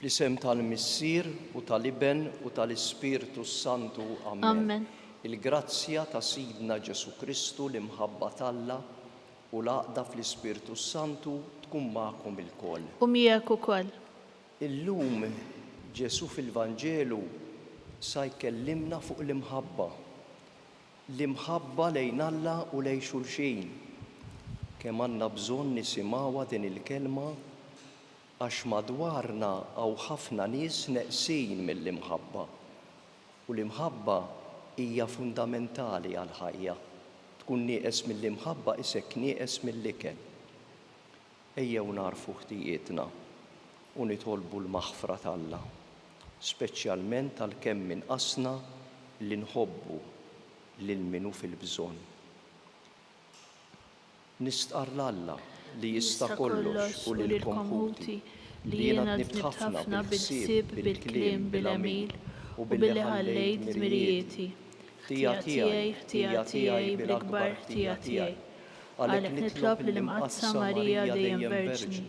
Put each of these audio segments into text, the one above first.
Fl-isem tal-Missier u tal-Iben u tal-Ispirtu Santu. Amen. Il-grazzja ta' Sidna Ġesu Kristu l-imħabba t'Alla u l-għaqda fl-Ispirtu Santu tkun magħkom ilkoll. U miegħek ukoll. Illum Ġesu fil-Vanġelu sa jkellimna fuq l-imħabba. L-imħabba lejn Alla u lejn xulxin. Kemm għandna bżonn nisimgħuha din il-kelma għax madwarna hawn ħafna nies neqsin mill-imħabba. U l-imħabba hija fundamentali għall-ħajja. Tkun nieqes mill-imħabba isek nieqes mill-ikel. Ejjew narfu ħtijietna u nitolbu l-maħfra t'Alla, speċjalment għalkemm inqasna li nħobbu lil min hu fil-bżonn. Nistqar l-Alla li jista' kollox u lilkom ħuti li jiena tnibt ħafna bil-ħsieb, bil-kliem, bil-għamil u billi ħallejt dmirijieti. Ħtija tiegħi bil-akbar ħtija tiegħi. Għalhekk nitlob lill-Imqaddsa Marija dejjem Verġni,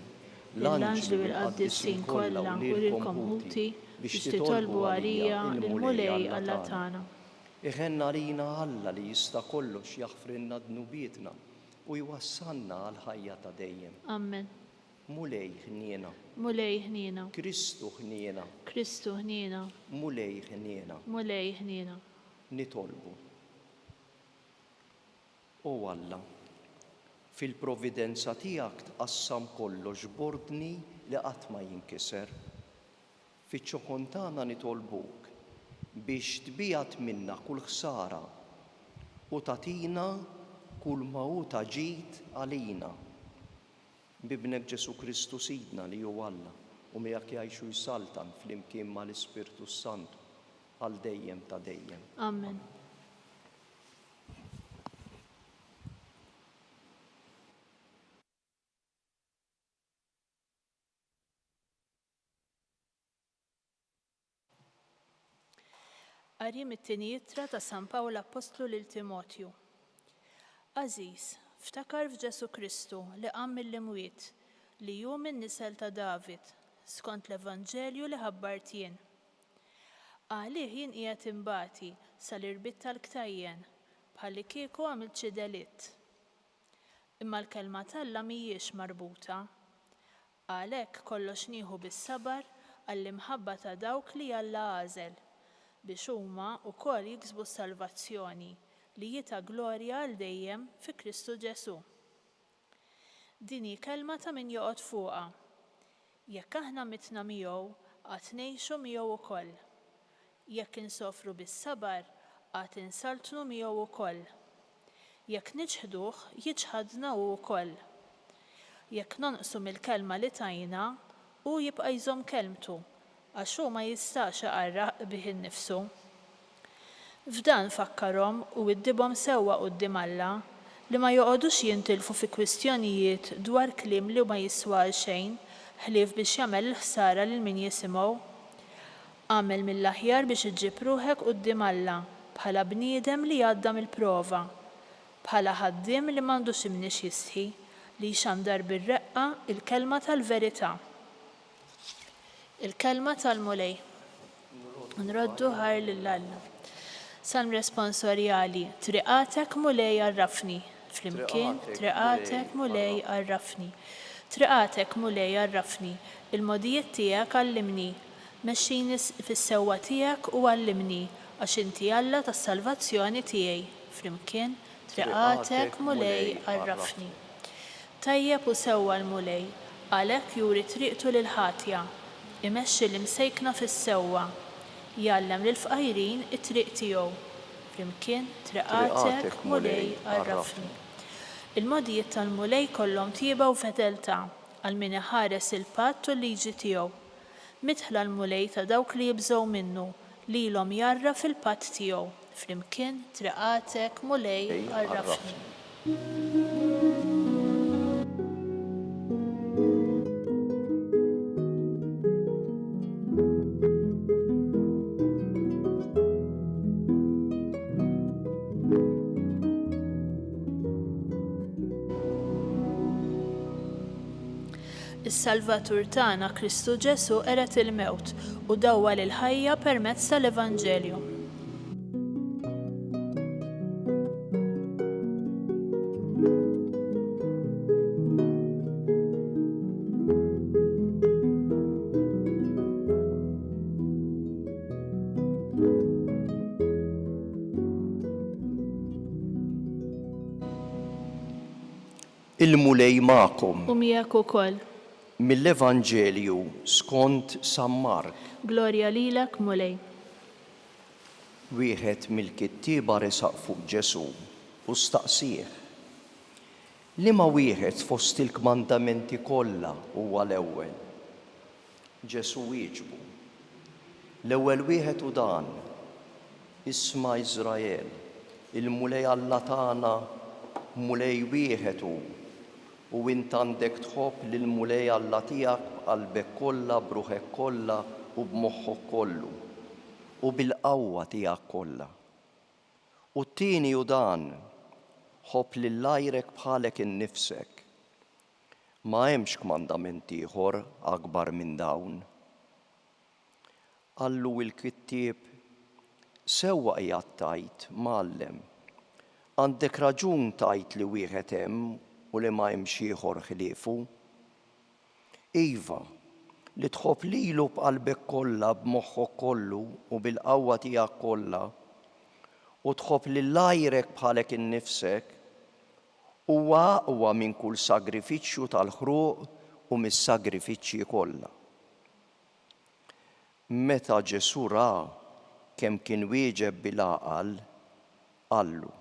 lill-Anġli u l-Qaddisin kollha u lilkom ħuti biex titolbu għalija lill-Mulej Alla tagħna. Iħenna lina Alla li jista' kollox jaħfrilna dnubietna u jwassalna għal ħajja ta' dejjem. Amen. Mulej ħniena. Mulej ħniena. Kristu ħniena. Kristu ħniena. Mulej ħniena. Mulej ħniena. Nitolbu. O Alla, fil-providenza tiegħek tqassam kollox bordni li qatt ma jinkiser. Fiċ-ċoħon tagħna nitolbuk biex tbiegħat minna kull ħsara u tagħtina kull mawta ġid għalina. Bibnek Ġesu Kristu Sidna li hu Alla u miegħek jgħixu jsaltan flimkien mal-Ispirtu Santu għal dejjem ta' dejjem. Amen. Qari mit-tieni ittra ta' San Pawl Apostlu lil Timotju. Aziz, ftakar f'Ġesu Kristu li qam mill-imwiet li hu min-nisel ta' David skont l-Evanġelju li ħabbart jien. Għalih jien qiegħed imbagħti sal-irbit tal-ktajjen bħalli kieku għamilt xi delitt. Imma l-kelma t'Alla mhijiex marbuta. Għalhekk kollox nieħu bis-sabar għall-imħabba ta' dawk li Alla għażel biex huma wkoll jiksbu s-salvazzjoni li jita' glorja għal dejjem fi Kristu Ġesu. Din hi kelma ta' min joqgħod fuqha. Jekk aħna mitna miegħu qatt ngħixu miegħu wkoll. Jekk insofru bis-sabar qatt insaltnu miegħu wkoll. Jekk niġħduh jiġħadna hu wkoll. Jekk nonqsu mill-kelma li tajna hu jibqa' jżomm kelmtu għax hu ma jistax iqarraq bih innifsu. F'dan fakkarhom u iddibhom sewwa quddiem Alla li ma joqogħdux jintilfu fi kwistjonijiet dwar kliem li ma jiswa xejn ħlief biex jagħmel l-ħsara lil min jisimgħu. Għamel mill-aħjar biex iġġib ruħek quddiem Alla bħala bniedem li għadda mill-prova, bħala ħaddiem li m'għandux imniex jistħi li jxandar bir-reqqa il-kelma tal-verità. Il-kelma tal-mulej. Nroddu ħar lill-Alla. Salm responsorjali, triqatek mulej għarrafni. Flimkien, triqatek mulej għarrafni. Triqatek mulej għarrafni. Il-modijiet tiegħek għallimni. Mexxini fis-sewwa tiegħek u għallimni għax inti Alla tas-salvazzjoni tiegħi. Flimkien, triqatek mulej għarrafni. Tajjeb u sewwa l-mulej, għalhekk juri triqtu lil-ħatja. Imexxi l-imsejkna fis-sewwa. Jgħallem lill-fqajrin it-triq tiegħu. Flimkien triqatek mulej għarrafni. Il-modijiet tal-mulej kollhom tieba u fedeltà għal min iħares il-patt u l-liġi tiegħu. mitħla l-mulej ta' dawk li jibżgħu minnu lilhom jarra fil-patt tiegħu, flimkien triqatek mulej għarrafni. Is-Salvatur tagħna Kristu Ġesu ered il-mewt u dawwa lil-ħajja permezz tal-Evanġelju. Il-mulej magħkom U miegħek ukoll. mill-Evanġelju skont San Mark. Glorja lilek mulej. Wieħed mill-kittieba resaq fuq Ġesu u staqsih: liema wieħed fost il-kmandamenti kollha huwa l-ewwel? Ġesu wieġbu: l-ewwel wieħed hu dan: isma' Iżrael, il-mulej Alla tagħna mulej wieħed hu, u int għandek tħobb lill-mulej Alla tiegħek b'qalbek kollha, b'ruħek kollha u b'moħħok kollu u bil-qawwa tiegħek kollha. U t-tieni hu dan: ħobb lil għajrek bħalek innifsek. Ma hemmx kmandament ieħor akbar minn dawn. Qallu l-kittieb: sewwa qiegħed tajt, Mgħallem, għandek raġun tajt li wieħed hemm u li ma hemmx ieħor ħliefu. Iva, li tħobb lilu b'qalbek kollha, b'moħħok kollu u bil-qawwa tiegħek kollha u tħobb lil għajrek bħalek innifsek huwa aqwa minn kull sagrifiċċju tal-ħruq u mis-sagrifiċċji kollha. Meta Ġesu ra kemm kien wieġeb bil-għaqal, qallu: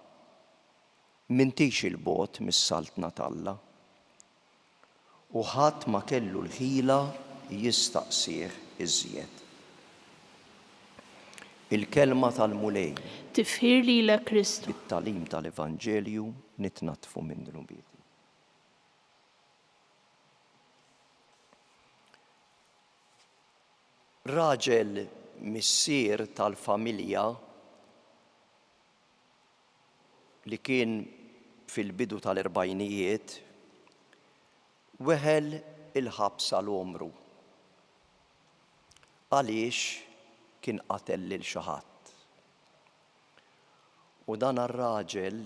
m'intix il-bogħod mis-saltna t'Alla. U ħadd ma kellu l-ħila jistaqsih iżjed. Il-kelma tal-mulej. Tifħir lilek Kristu. Bit-tagħlim tal-Evanġelju nitnatfu minn rubieti. Raġel missier tal-familja li kien fil-bidu tal-erbajnijiet weħel il-ħabs għal-omru għaliex kien qatel lil xi ħadd. U dan ar-raġel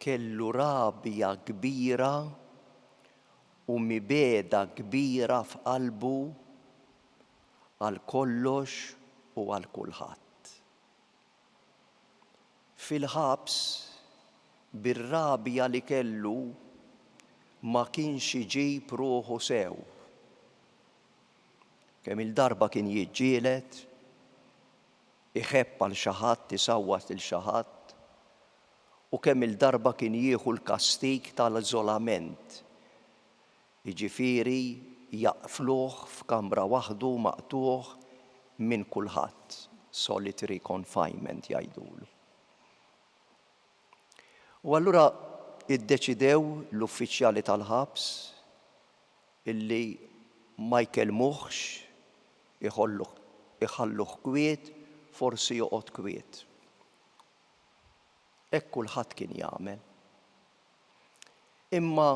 kellu rabja kbira u mibeda kbira f'qalbu għal kollox u għal kulħadd. Fil-ħabs, bir-rabja li kellu, ma kienx iġib ruħu sew. Kemm il-darba kien jiġġieled, iħepp għal xi ħadd, isawwat lil xi ħadd, u kemm il-darba kien jieħu l-kastig tal-iżolament. Jiġifieri jaqfluh f'kamra waħdu maqtuh minn kulħadd, solitary confinement jgħidulu. U allura iddeċidew l-uffiċjali tal-ħabs illi ma jkellmuhx, iħalluh kwiet, forsi joqgħod kwiet. Hekk kulħadd kien jagħmel. Imma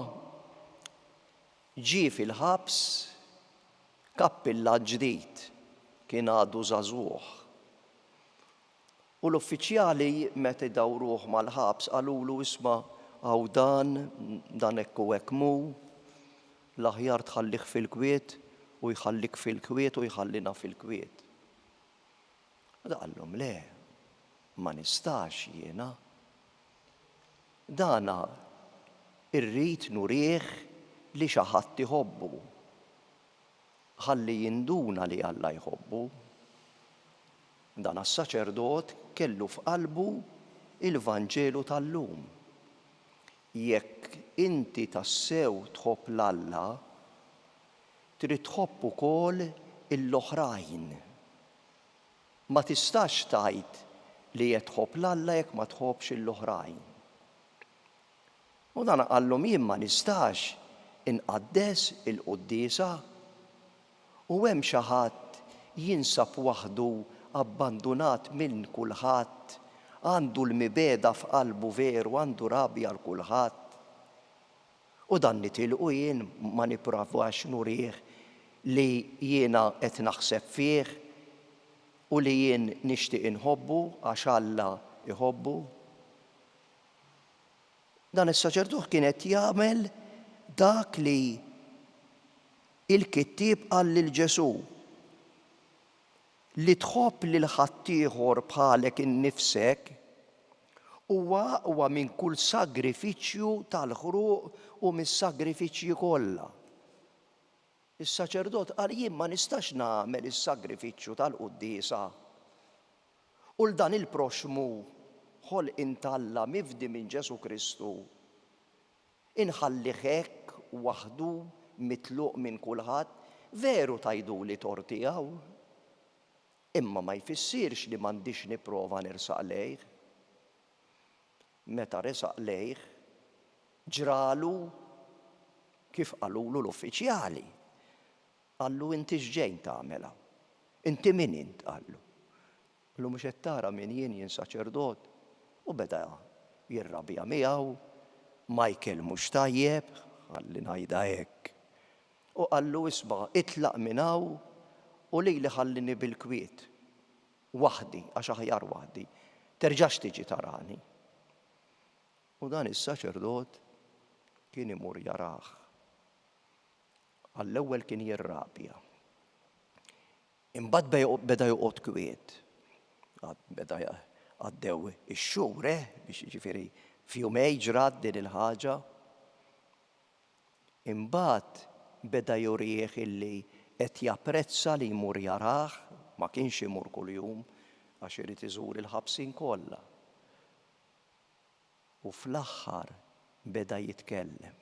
ġie fil-ħabs kappillat ġdid, kien għadu żagħżugħ. U l-uffiċjali meta jdawruh mal-ħabs qalulu: isma' għaw dan hekk u hekk mu, l-aħjar tħallih fil-kwiet u jħallik fil-kwiet u jħallina fil-kwiet. Qallhom: le, ma nistax jiena. Dana irrid nurih li xi ħadd iħobbu. Ħalli jinduna li Alla jħobbu. Dan as-saċerdot kellu f'qalbu il-Vanġelu tal-lum. Jekk inti tassew tħobb l-Alla, trid tħobb ukoll l-oħrajn. Ma tistax tgħid li qed tħobb l-Alla jekk ma tħobbx l-oħrajn. U dan qallhom jien ma nistax inqaddes il-quddiesa u hemm xi ħadd jinsab waħdu abbandunat minn kulħadd, għandu l-mibeda f'qalbu veru, għandu rabja l kulħadd. U dan nitilqu jien ma nipprovax nurih li jiena qed naħseb fih u li jien nixtieq inħobbu għax Alla iħobbu. Dan is-saċerdut kien qed jagħmel dak li il-kittieb qal lil Ġesu li tħobb lil ħaddieħor bħalek innifsek huwa aqwa minn kull sagrifiċċju tal-ħruq u mis-sagrifiċċji kollha. Is-saċerdot qal jien ma nistax nagħmel is-sagrifiċċju tal-quddiesa u l-dan il-proxmu ħolqien tal-Alla mifdi minn Ġesu Kristu inħallih hekk waħdu mitluq minn kulħadd, veru tgħiduli tortijaw, imma ma jfissirx li m'għandix nipprova nirsaq lejh. Meta resaq lejh ġralu kif qalulu l-uffiċjali. Qallu inti x'ġejn tagħmel hawn? Inti min int qallu? Qallu mhux qed tara min jien saċerdot. U beda jirrabja miegħu, ma jkellmux tajjeb, ħalli ngħidha hekk. U qallu isma' itlaq minn hawn u lili ħallini bil-kwiet. Waħdi, għax aħjar waħdi, terġax tiġi tarani. U dan is-saċerdot kien imur jarah. Għall-ewwel kien jirrabja. Imbagħad beda joqgħod kwiet. Beda għaddew ix-xhur biex jiġifieri f'jumej ġrat din il-ħaġa. Imbagħad beda jurih illi qed japprezza li jmur jarah, ma kienx imur kuljum għax irid iżur il-ħabsin kollha. U fl-aħħar beda jitkellem.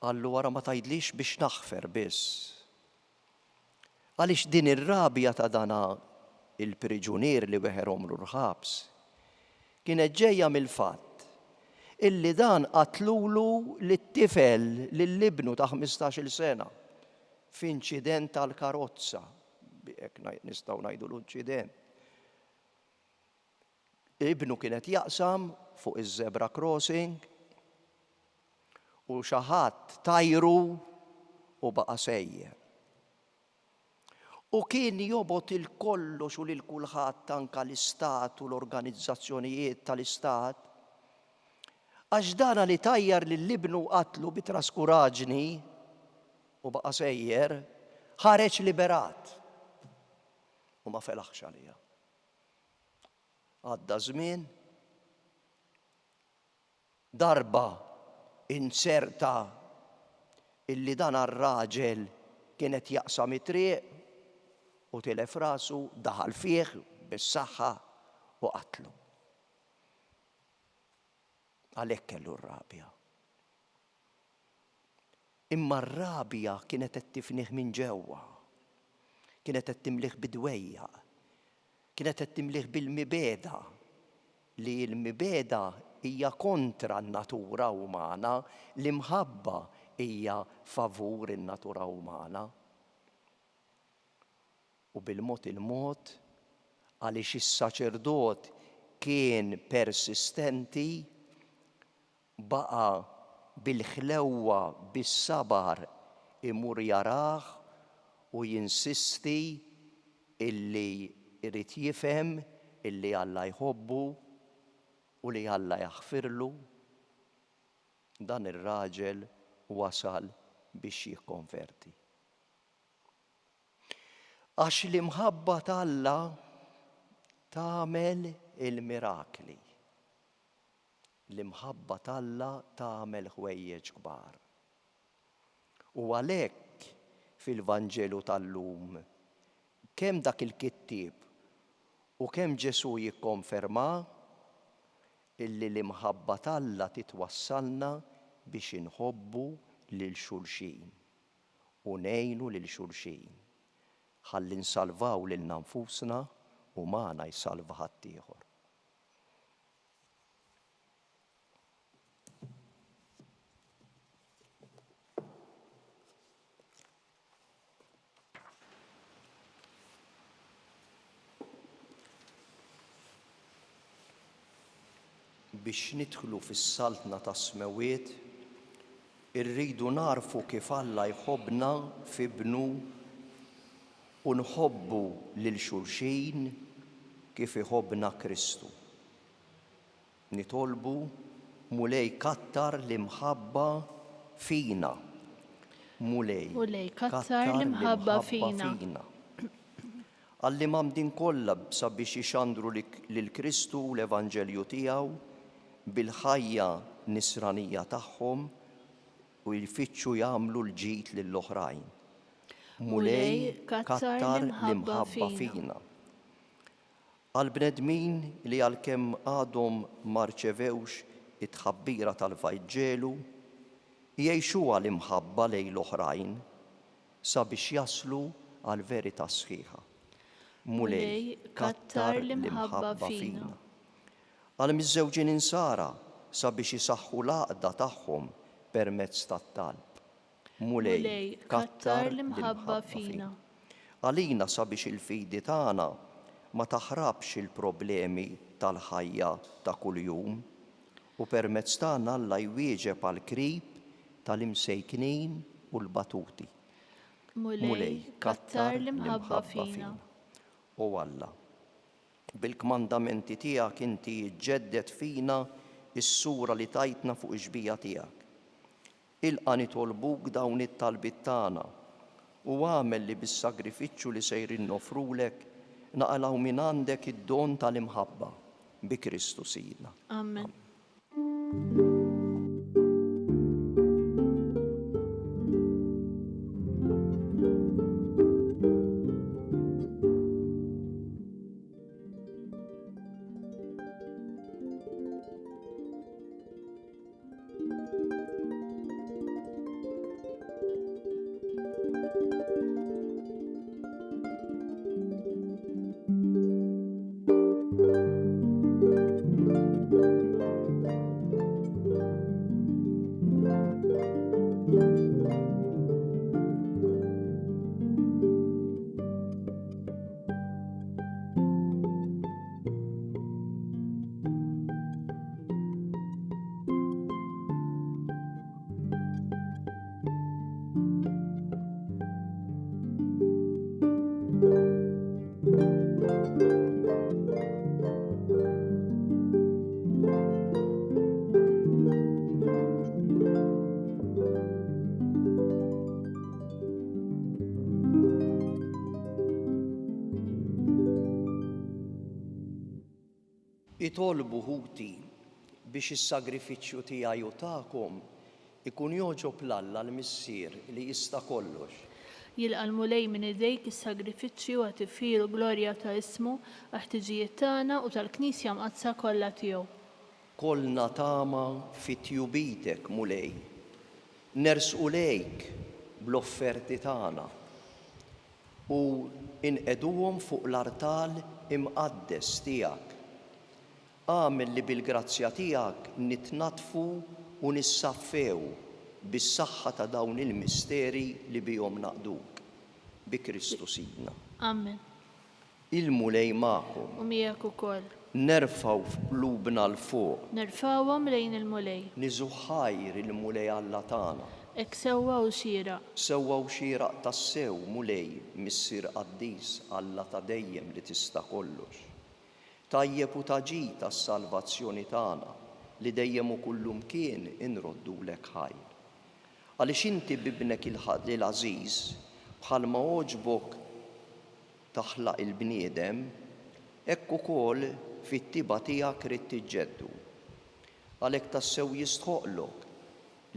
Qallu wara ma tgħidlix biex naħfer biss. Għaliex din ir-rabja ta' dana il-priġunier li weħerhom l-ħabs kienet ġejja mill-fatt illi dan qatlulu lit-tifel lill-ibnu ta' 15-il sena f'inċident tal-karozza. Hekk nistgħu ngħidu l-inċident. Ibnu kienet jaqsam fuq iż-zebra crossing u xi ħadd tajru u baqa' sejjer. U kien jobot il-kollox u lil kulħadd anke l-istat u l-organizzazzjonijiet tal-istat għax dana li tajjar lill-ibnu qatlu bit-traskuraġni u baqa' sejjer ħareġ liberat u ma felaħx għaliha. Għadda żmien, darba inserta illi dan ar-raġel kienet jaqsam it-triq u tilef rasu, daħal fih bis-saħħa u qatlu. Għalhekk kellu r-rabja. Imma r-rabja kienet qed tifnih minn ġewwa. Kienet qed timlih bidwejja. Kienet qed timlih bil-mibeda li l-mibeda hija kontra n-natura umana, l-imħabba hija favur in-natura umana. U bil-mod il-mod għaliex is-saċerdot kien persistenti baqa bil-ħlewwa bis-sabar imur jarah u jinsisti illi irid jifhem illi Alla jħobbu u li Alla jaħfirlu. Dan ir-raġel wasal biex jikkonverti. Għax l-imħabba tal-Alla tagħmel il-mirakli. L-imħabba tal-Alla tagħmel ħwejjeġ kbar. U għalhekk fil-Vanġelu tal-lum kemm dak il-kittieb u kemm Ġesu jikkonferma illi l-imħabba tal-Alla titwassalna biex inħobbu lil xulxin. u ngħinu lil xulxin. Ħalli nsalvaw lil nfusna u magħna jsalva ħaddieħor. Biex nidħlu fis-saltna ta' smewiet, irridu narfu kif Alla jħobbna fibnu u nħobbu lil xulxin kif iħobbna Kristu. Nitolbu mulej kattar l-imħabba fina. Mulej kattar l-imħabba fina. Għalli mamdin kollha sabiex jixandru lil Kristu u l-Evanġelju tiegħu bil-ħajja nisranija tagħhom u jfittxu jagħmlu l-ġid lill-oħrajn. Mulej kattar l-imħabba fina. Għal-bnedmin li għalkemm għadhom ma rċevewx it-tħabbira tal-Vajġġelu, jgħixuha l-imħabba lejn l-oħrajn sabiex jaslu għal-verità sħiħa. Mulej kattar l-imħabba fina. Għal-miż-żewġin insara sabiex isaħħu l-għaqda tagħhom permezz tat-talb. Mulej kattar l-imħabba fina. Għalina sabiex il-fidi tagħna ma taħrabx il-problemi tal-ħajja ta' kuljum u permezz tagħna Alla jwieġeb għall-qrib tal-imsejknin u l-batuti. Mulej kattar l-imħabba fina. U Alla, bil-kmandamenti tiegħek inti jġeddet fina is-sura li tajtna fuq ix-xbija tiegħek. Ilqa' nitolbuk dawn it-talbiet tagħna u għamel li bis-sagrifiċċju li sejrin nofrulek naqalgħu minn għandek id-don tal-imħabba bi Kristu Sidna. Amen. Itolbu ħuti biex is-sagrifiċċju tiegħi u tagħkom ikun jogħġob l-Alla l-Missier li jista' kollox. Jilqa' l-mulej minn idejk is-sagrifiċċju għat ifiru glorja ta' ismu ħtiġijiet tagħna u tal-Knisja mqazza kollha tiegħu. Kollna tama fit-tjubitek mulej. Nersqu lejk bl-offerti tagħna u inqeduhom fuq l-artal imqaddes tiegħek. Għamel li bil-grazzja tiegħek nitnatfu u nissaffew bis-saħħa ta' dawn il-misteri li bihom naqduk bi Kristu Sidna. Amen. Il-mulej magħkom. U miegħek ukoll. Nerfgħu qlubna l fuq. Nerfgħuhom lejn il-mulej. Niżu ħajr il-mulej Alla tagħna. Hekk sewwa u xieraq. Sewwa u xieraq tas-sew mulej Missier Qaddis Alla ta' dejjem li tista' kollox. Tajjeb u taġi tas-salvazzjoni tagħna li dejjem u kullu mkien inroddulek ħajr. Għaliex inti bibnek il-Aziż bħalma oġbok taħlaq il-bniedem, hekk ukoll fit-tiba tiegħek rid tiġġeddu. Għalhekk tassew jistħoqlok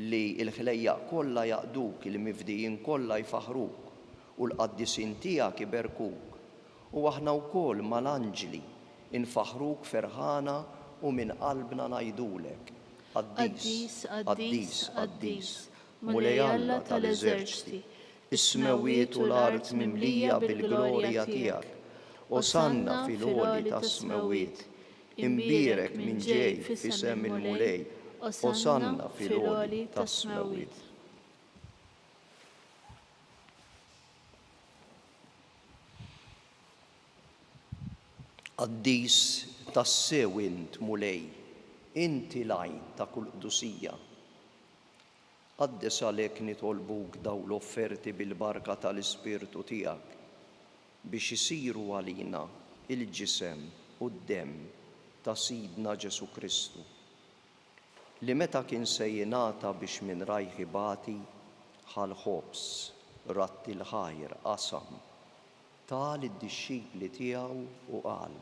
li l-ħlejjaq kollha jaqduk, il-mifdijin kollha jfaħruk u l-qaddisin tiegħek iberkuk. U aħna wkoll mal-anġli infaħruk ferħana u minn qalbna ngħidulek. Qaddis, Qaddis, Qaddis, mulej Alla tal-eżerċiti, is-smawiet u l-art mimlija bil-glorja tiegħek. Osanna fil-għoli tas-smawiet, imbierek minn ġej f'isem il-mulej, Osanna fil-għoli tas-smawiet. Qaddis tas-sew int mulej, inti l-għajn ta' kull qdusija. Qaddes għalhekk nitolbuk daw l-offerti bil-barka tal-Ispirtu tiegħek biex isiru għalina il-ġisem u d-demm ta' Sidna Ġesu Kristu, li meta kien se jingħata biex minn rajħi bati ħal-ħobs ratti l-ħajr qasam tal id-dixxipli tiegħu u qal: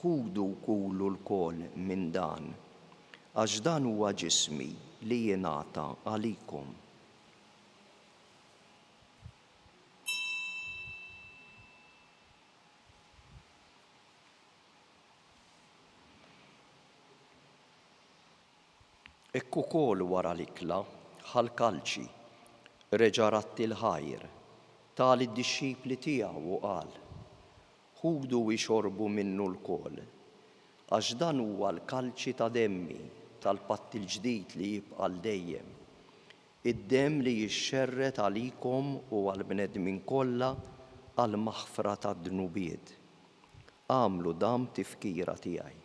ħudu kulu l-kol minn dan, għax dan huwa ġismi li jingħata għalikom. Ekk ukoll wara l-ikla ħal-kalċi reġa' ratti l-ħajr tal id-dixxipli tiegħu u qal: ħudu ixorbu minnu l-kol, għax dan huwa l-kalċi ta' demmi tal-patt il-ġdid li jibqa' dejjem, id-demm li jixxerret għalikom u għall-bnedmin kollha għal maħfra tad-dnubiet. Għamlu dam tifkira tiegħi.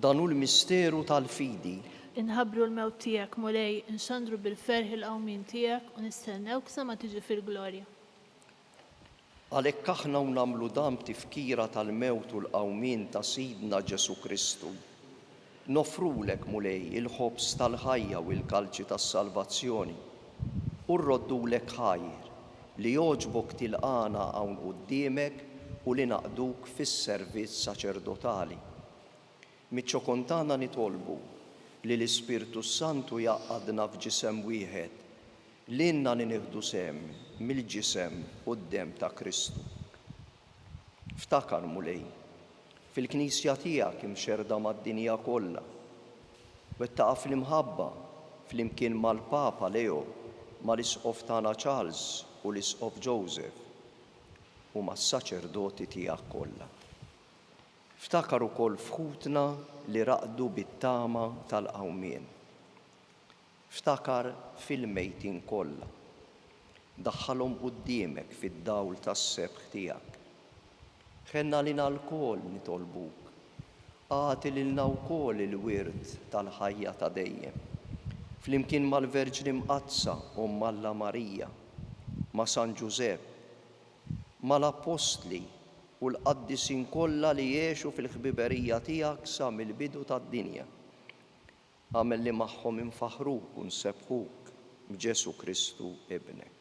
Dan hu l-misteru tal-fidi. Inħabbru l-mewt tiegħek mulej, inxandru bil-ferħ il-qawmin tiegħek u nistennewk sa ma tiġi fil-glorja. Għalhekk aħna nagħmlu dam tifkira tal-mewt u l-qawmin ta' Sidna Ġesu Kristu. Nofrulek mulej il-ħobs tal-ħajja u l-kalċi tas-salvazzjoni u rroddulek ħajr li jogħġbok tilqana hawn quddiemek u li naqduk fis-servizz saċerdotali. Miċ-ċokontana nitolbu li l-Ispirtu Santu jaqgħadna f'ġisem wieħed, li inna nieħdu sem mill-ġisem u d-demm ta' Kristu. Ftakar mulej, fil-Knisja tiegħek imxerda mad-dinja kollha, wettaqa fl-imħabba flimkien mal-Papa Leo, mal-Isqof tagħna Charles u l-Isqof Joseph u mas-saċerdoti tiegħek kollha. Ftakar ukoll fħutna li raqdu bit-tama tal-qawmien. Ftakar fil-mejtin kollha. Daħħalhom quddiemek fid-dawl tas-sebħ tiegħek. Ħenna lina l-kol nitolbuk. Għati lilna wkoll il-wirt tal-ħajja ta' dejjem. Flimkien mal-Verġni Mqazza u Alla Marija, ma' San Ġusepp, mal-Apostli u l-qaddisin kollha li jgħixu fil-ħbiberija tiegħek sa mill-bidu tad-dinja. Għamel li magħhom infaħruk u nsebħuk b'Ġesu Kristu ibnek.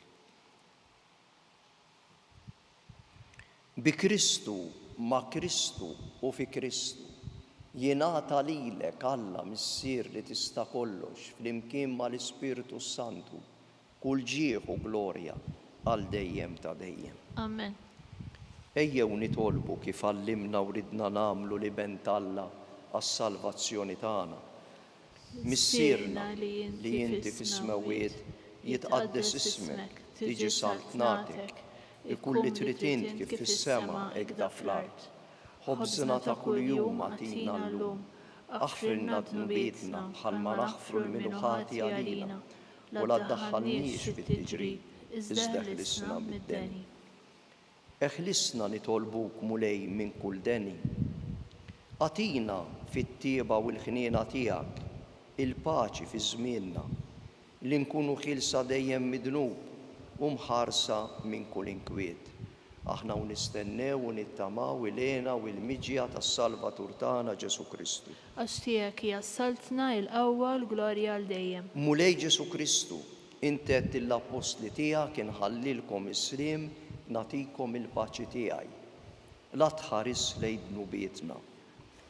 Bi Kristu, ma' Kristu u fi Kristu jingħata lilek Alla missier li tista' kollox flimkien mal-Ispirtu Santu kull ġieħ u glorja għal dejjem ta' dejjem. Amen. Ejjew nitolbu kif għallimna u ridna nagħmlu li bent Alla għas-salvazzjoni tagħna. Missierna li inti fis-smawiet jitqaddes ismek, tiġi saltnatek, ikun li trid int kif fis-sema hekk da fl-art. Ħobżna ta' kuljum agħtina llum, aħfirna dnubietna bħalma naħfru l-minuħati għalina, u la ddaħħalniex fit-tiġrid, iżda ħlisna mid-deni. Eħlisna nitolbuk mulej minn kull deni. Għatina fit-tieba u l-ħniena tiegħek il-paċi fi żmienna, li nkunu ħilsa dejjem midnub u mħarsa minn kull inkwiet. Aħna u nistennew u nittamaw il-għena u l-miġja tas-Salvatur tagħna Ġesu Kristu. Għax tiegħek hija s-saltna l-qawwa l-glorja għal dejjem. Mulej Ġesu Kristu, inti għedt l-apostli tiegħek inħallilkom is-sliem natikom il-paċi tiegħi. La tħares lejn dnubietna,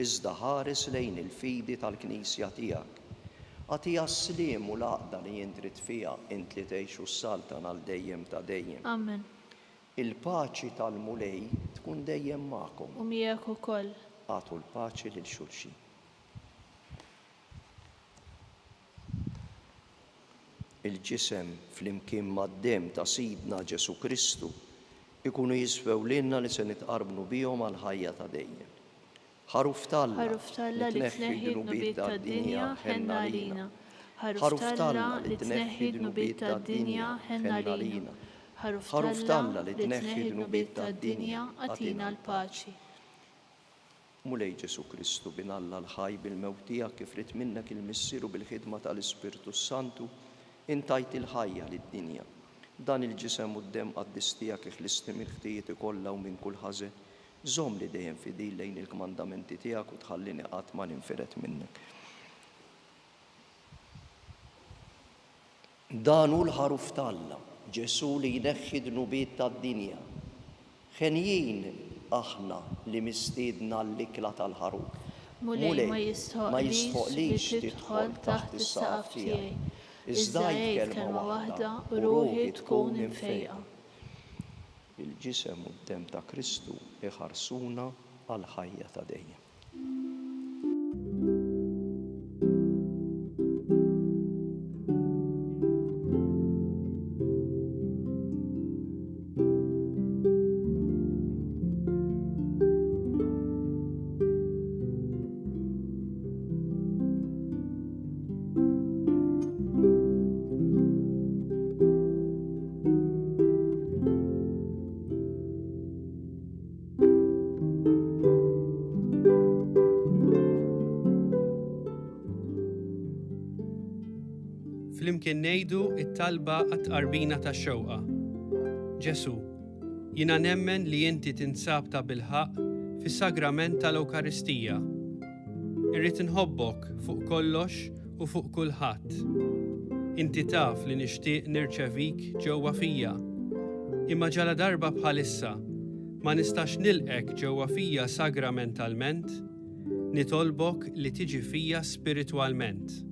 iżda ħares lejn il-fidi tal-Knisja tiegħek. Għatija s-sliem u l-għaqda li jintrid fiha int li tgħixu s-saltan għal dejjem ta' dejjem. Amen. Il-paċi tal-mulej tkun dejjem magħkom. U miegħek ukoll. Għatu l-paċi lil xulxin. Il-ġisem flimkien mad-dem ta' Sidna Ġesu Kristu ikunu jiswew lilna li se nitqarbnu bihom għal ħajja ta' dejjem. Ħaruf Talla li tneħħi d-nubiet tad-dinja ħenna lina. Ħaruf Talla li tneħħi d-nubiet tad-dinja ħenna lina. Ħaruf Talla li tneħħi d-nubiet tad-dinja għatina l-paċi. Mulej Ġesu Kristu binalla l-ħaj bil-mewt tiegħek kif rid minnek il-missieru bil-ħidma tal-Ispirtu Santu intajt il-ħajja lid-dinja. Dan il-ġisem u d-dem qaddis tiegħek iħlisti mill-ħtijiet ikollha u minn kull ħażen, żomm li dejjem fidil lejn il-kmandamenti tiegħek u tħallini qatt ma ninfiret minnek. Dan hu l-ħaruf Talla, Ġesu li jneħħi d-nubiet tad-dinja. Ħenjin aħna li mistiedna l-ikla tal-ħaruf. Mulej ma jistħoqlix tidħol taħt is-saqaf tiegħi. Iżda jgħid kelma waħda u ruħi tkun imfejqa. Il-ġisem u d-dem ta' Kristu iħarsuna għal ħajja ta' dejjem. Flimkien ngħidu t-talba għat-tqarbina tax-xewqa. Ġesu, jiena nemmen li inti tinsab ta' bilħaq fis-sagrament tal-Ewkaristija. Irrid inħobbok fuq kollox u fuq kulħadd. Inti taf li nixtieq nirċevik ġewwa fija. Imma ġala darba bħalissa ma nistax nilqek ġewwa fija sagramentalment, nitolbok li tiġi fija spiritwalment.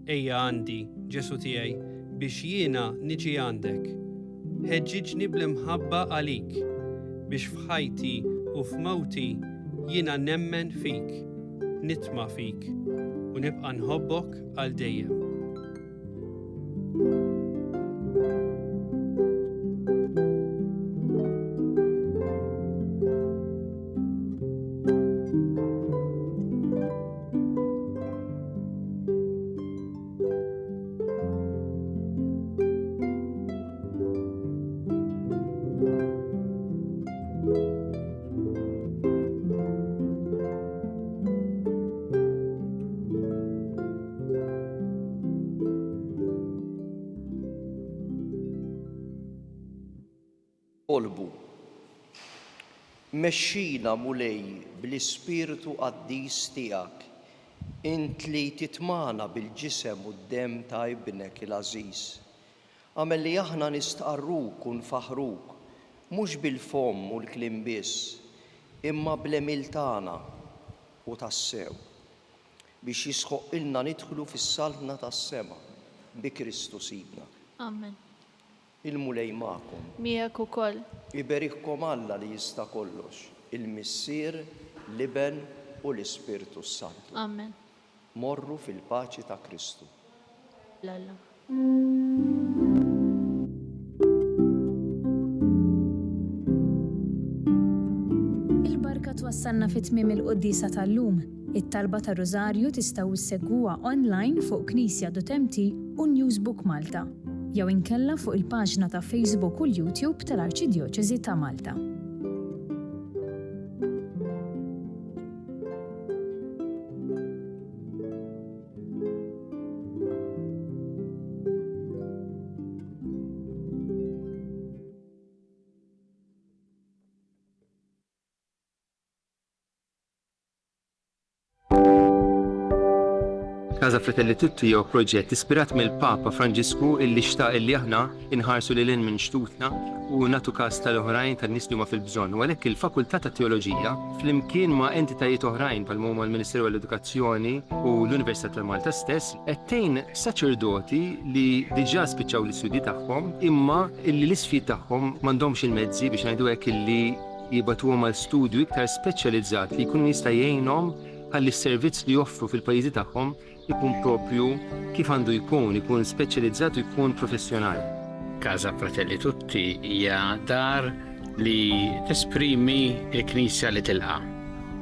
Ejja għandi, Ġesu tiegħi, biex jiena niġi għandek. Ħeġġiġni bl-imħabba għalik, biex f'ħajti u f'mewti jiena nemmen fik, nitma' fik u nibqa' nħobbok għal dejjem. Olbu. Mexxina mulej bl-ispirtu qaddis tiegħek, int li titmana bil-ġisem u d-dem ta' ibnek il-għażiż. Għamel li aħna nistqarruk u nfaħruk, mhux bil-fom u l-kliem biss, imma bl-emil tagħna u tas-sew, biex jisħoqilna nidħlu fis-saltna tas-sema bi Kristu Sidna. Amen. Il-mulej magħkom. Miegħek ukoll. Iberikkom Alla li jista' kollox, il-Missier, l-Iben u l-Ispirtu Santu. Amen. Morru fil-paċi ta' Kristu. Lalla. Il-barka twassalna fit-tmiem il-Quddisa tal-lum. It-talba ta' Rożarju tistgħu issegwuha online fuq Knisja.mt u Newsbook Malta, jew inkella fuq il-paġna ta' Facebook u l-YouTube tal-Arċidjoċeżi ta' Malta. Casa Fratelli Tutti jew proġett ispirat mill-Papa Franġisku illi xtaq illi aħna inħarsu lil hinn minn xtutna u nagħtu każ tal-oħrajn tan-nies li huma fil-bżonn. U għalhekk il-Fakultà ta' Teoloġija flimkien ma' entitajiet oħrajn bħal huma l-Ministeru għall-Edukazzjoni u l-Università tal-Malta stess qed tgħin saċerdoti li diġà spiċċaw l-istudji tagħhom imma illi l-isfid tagħhom m'għandhomx il-mezzi biex ngħidu hekk illi jibatuhom għal studju iktar speċjalizzat li jkun jista' jgħinhom ħalli s-servizz li joffru fil-pajjiżi tagħhom ikun propju kif għandu jkun speċjalizzat u jkun professjonali. Casa Fratelli Tutti hija dar li tesprimi l-Knisja li tilqa'.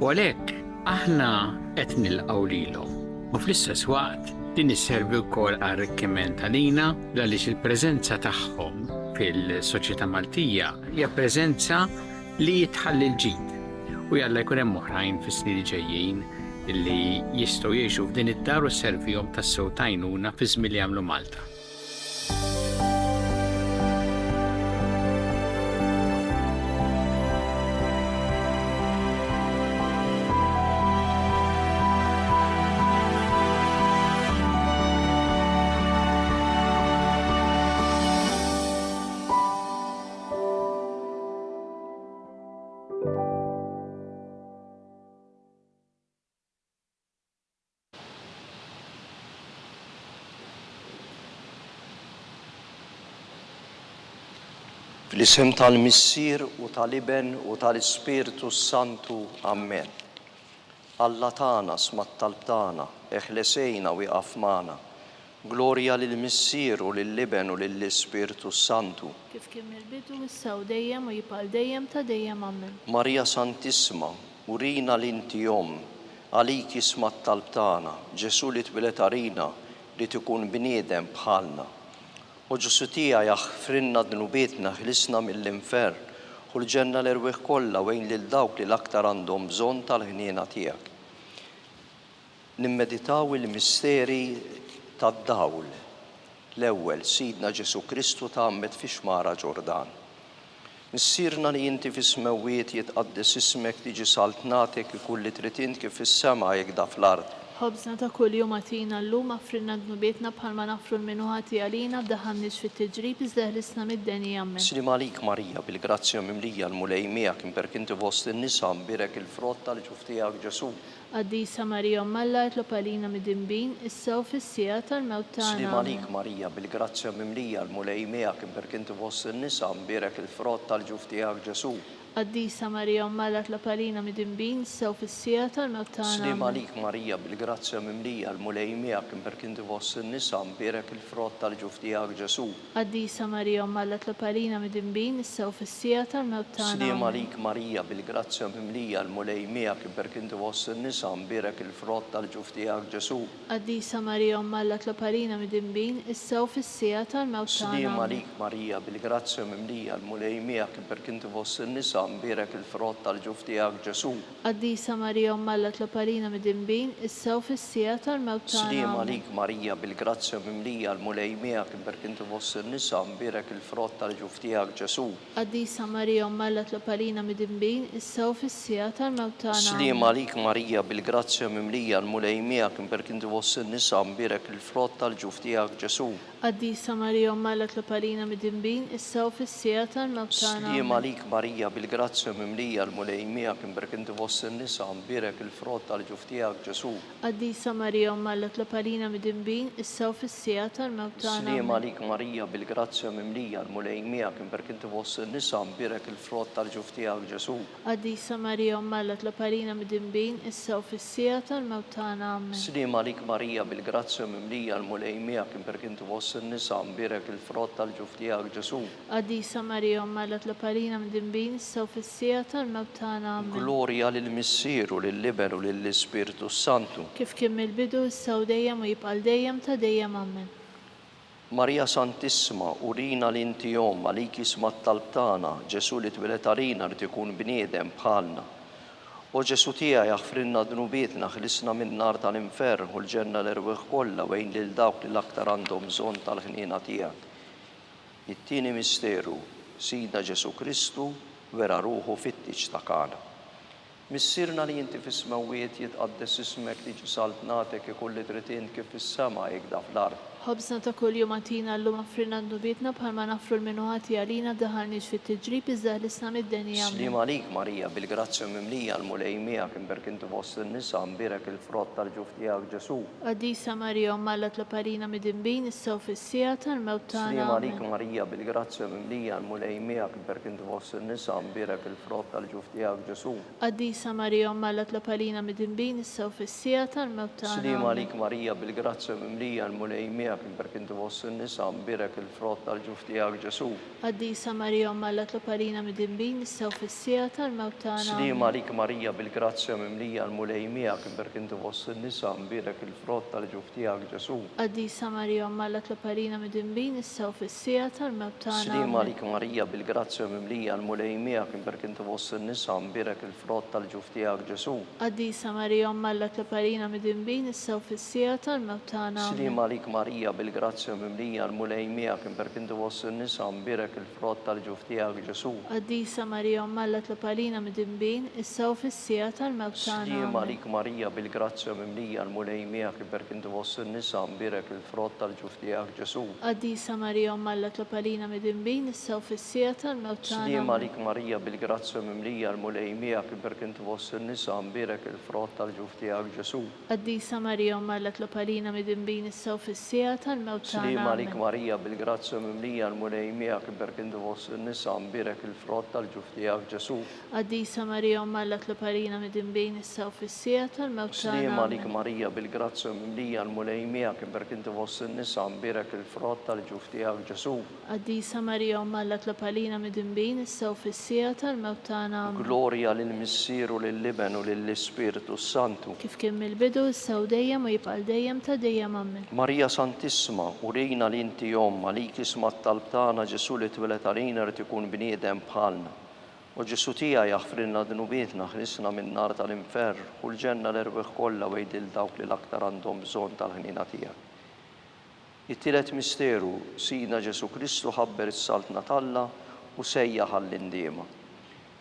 U għalhekk aħna qed nilqgħu lilhom. U fl-istess waqt din isservi wkoll arricchiment għalina għaliex il-preżenza tagħhom fil-soċjetà Maltija hija preżenza li jitħalli l-ġid. U jalla jkun hemm oħrajn fis-snin ġejjin illi jistgħu jgħixu f'din id-dar u sservihom tas-sew tajnuna fi żmien li jagħmlu Malta. Fl-isem tal-Missier u tal-Iben u tal-Ispiritu Santu, Amen. Alla tagħna smat talb tagħna, eħlesejna u iqaf magħna. Glorja lill-Missier u lill-Iben u lill-Ispiritu Santu. Kif kien mill-bidu issa u dejjem u jibqal dejjem ta' dejjem, Amen. Marija Santissima, urina l-inti jom, għalik smat talb tagħna, Ġesu li twilet għarina li tkun bniedem bħalna. U Ġesu tiegħek jaħfrinna dnubietna ħlisna mill-infern u l-ġenna l-erwieħ kollha wejn lil dawk li l-aktar għandhom bżonn tal-ħniena tiegħek. Nimmeditaw il-misteri tad-dawl. L-ewwel Sidna Ġesu Kristu tgħammed fi xmara Ġordan. Missierna li inti fi smewwiet jitqaddes ismek tiġi saltnatek ikun li trid int kif fis-sema jekk fl-ard. Ħobżna ta' kuljum għatina llum affrinna dnubietna bħalma nafru l-minuħati għalina b'daħannix fit-tiġrib iżda ħlisna mid-deni, Amen. Slim għalik Marija bil-grazzja mimlija l-mulej miegħek imperk inti fost in-nisa mbirek il-frott tal-ġuf tiegħek Ġesu. Qaddisa Marija Omma Alla jitlob għalina mid-dinbin issa u fis-sija tal-mewt tagħna. Slim għalik Marija bil-grazzja mimlija l-mulej miegħek imperk inti fost in-nisa mbirek il-frott tal-ġuf tiegħek Ġesu. Qaddisa Marija Omma Alla jitlob għalina mid-dinbin issa u fis-sija tal-mewt tagħna. Slim għalik Marija bil-grazzja mimlija l-mulej miegħek imperk inti fost in-nisa mbirek il-frott tal-ġuf tiegħek Ġesu. Qaddisa Marija Omma Alla jitlob għalina mid-dinbin issa u fis-sija tal-mewt tagħna. Slim għalik Marija bil-grazzja mimlija l-mulej miegħek imperk inti fost in-nisa mbirek il-frott tal-ġuf tiegħek Ġesu. Qaddisa Marija Omma Alla jitlob għalina mid-dinbin issa u fis-sija tal-mewt tagħna. Slim għalik Marija bil-grazzja mimlija l-mulej miegħek imperk inti fost in-nisa mbirek il-frott tal-ġuf tiegħek Ġesu. Qaddisa Marija Omma Alla jitlob għalina mid-dinbin issa u fis-sija tal-mewt tagħna. Slim għalik Marija bil-grazzja mimlija l-mulej miegħek imperk inti fost in-nisa mbirek il-frott tal-ġuf tiegħek Ġesu. Qaddisa Marija Omma Alla jitlob għalina mid-dinbin issa u fis-sija tal-mewt tagħna. Slim għalik Marija bil-grazzja mimlija l-mulej miegħek imperk inti fost in-nisa mbirek il-frott tal-ġuf tiegħek Ġesu. Qaddisa Marija Omma Alla jitlob għalina mid-dinbin issa u fis-sija tal-mewt tagħna. Slim għalik Marija bil-grazzja mimlija l-mulej miegħek imperk inti fost in-nisa mbirek il-frott tal-ġuf tiegħek Ġesu. Qaddisa Marija Omma Alla jitlob għalina mid-dinbin issa u fis-sija tal-mewt tagħna. Slim għalik Marija bil-grazzja mimlija l-mulej miegħek imperk inti fost in-nisa mbirek il-frott tal-ġuf tiegħek Ġesu. Qaddisa Marija Omma Alla jitlob għalina mid-dinbin issa u fis-sija tal-mewt tagħna. Amen. Slim għalik Marija bil-grazzja mimlija l-mulej miegħek imperk inti fost in-nisa mbirek il-frott tal-ġuf tiegħek Ġesu. Qaddisa Marija Omma Alla jitlob għalina mid-dinbin issa u fis-sija tal-mewt tagħna. Amen. Glorja lill-Missier u lill-Iben u lill-Ispiritu Santu. Kif kien mill-bidu issa u dejjem u jibqal dejjem ta' dejjem, Amen. Marija Santissima, urina l-inti jom għalik smat talb tagħna, Ġesu li twilet għarina li tkun bniedem bħalna. U Ġesu tiegħek jaħfrinna dnubietna ħlisna min-nar tal-infern u l-ġenna l-erwieħ kollha wejn lil dawk li l-aktar għandhom bżonn tal-ħniena tiegħek. It-tieni misteru, Sidna Ġesu Kristu vera ruħu fit-tiġ ta' Kana. Missirna li inti fis-smawiet jitqaddes ismek li ġisaltnatek ikulli tritin kif fis-sema jgda fl-ard. ħobsna ta' kull jum għatina llum affrinna d-nubietna bħalma nafru l-minuħati għalina daħalniex fit-tiġrib iżda l-isna mid-denja. Slim għalik Marija bil-grazzja mimlija l-mulej miegħek imberk inti fost in-nisa mbirek il-frott tal-ġuf tiegħek Ġesu. Qaddisa Marija Omma l-Tlaparina mid-imbin issew fis-sija tal-mewt tagħna. Slim għalik Marija bil-grazzja mimlija l-mulej miegħek imberk inti fost in-nisa mbirek il-frott tal-ġuf tiegħek Ġesu. Qaddisa Marija Omma l-Tlaparina mid-imbin issew fis-sija tal-mewt tagħna. Slim għalik Marija bil-grazzja mimlija l-mulej miegħek imberk inti fost in-nisa mbirek il-frott tal-ġuf tiegħek Ġesu. Qaddisa Marija Omma l-Tlaparina mid-imbin issew fis-sija tal-mewt tagħna. Slim għalik Marija bil-grazzja mimlija l-mulej miegħek imberk inti fost in-nisa mbirek il-frott tal-ġuf tiegħek Ġesu. Qaddisa Marija Omma l-Tlaparina mid-imbin issew fis-sija tal-mewt tagħna. Slim għalik Marija bil-grazzja mimlija l-mulej miegħek imberk inti fost in-nisa mbirek il-frott tal-ġuf tiegħek Ġesu. Qaddisa Marija Omma l-Tlaparina mid-imbin issew fis-sija tal-mewt tagħna. Slim għalik Marija bil-grazzja mimlija l-mulej miegħek imberk inti fost in-nisa mbirek il-frott tal-ġuf tiegħek Ġesu. Qaddisa Marija Omma l-Tlaparina mid-imbin issew fis-sija tal-mewt tagħna. Slim għalik Marija bil-grazzja mimlija l-mulej miegħek imberk inti fost in-nisa mbirek il-frott tal-ġuf tiegħek Ġesu. Qaddisa Marija Omma l-Tlaparina mid-imbin issew fis-sija tal-mewt tagħna. Slim għalik Marija bil-grazzja mimlija l-mulej miegħek imberk inti fost in-nisa mbirek il-frott tal-ġuf tiegħek Ġesu. Qaddisa Marija Omma l-Tlaparina mid-imbin issew fis-sija tal-mewt tagħna. Slim għalik Marija bil-grazzja mimlija l-mulej miegħek imberk inti fost in-nisa mbirek il-frott tal-ġuf tiegħek Ġesu. Qaddisa Marija Omma l-Tlaparina mid-imbin issew fis-sija tal-mewt Slim tagħna. għalik Marija bil-grazzja mimlija l-mulej miegħek imberk inti fost in-nisa mbirek il-frott tal-ġuf tiegħek Ġesu. Qaddisa Marija Omma l-Tlaparina mid-imbin issew fis-sija tal-mewt tagħna. Glorja lill-Missieru lill-Liben u lill-Ispiritu Santu. Kif kien mill-bidu issew dejjem u jibqa' dejjem ta' dejjem ammen. Marija Santissima, urejna li inti Omma li kisma talb tagħna Ġesu li twilet għalina rid ikun bniedem bħalna. U Ġesu tiegħi jaħfrilna dnubietna ħlisna min-nar tal-inferr u l-ġenna l-erbieħ kollha wejdil dawk li l-aktar għandhom bżonn tal-ħnina tiegħek. It-tielet misteru, Sidna Ġesu Kristu ħabber is-saltna talla u sejjaħ għall-indiema.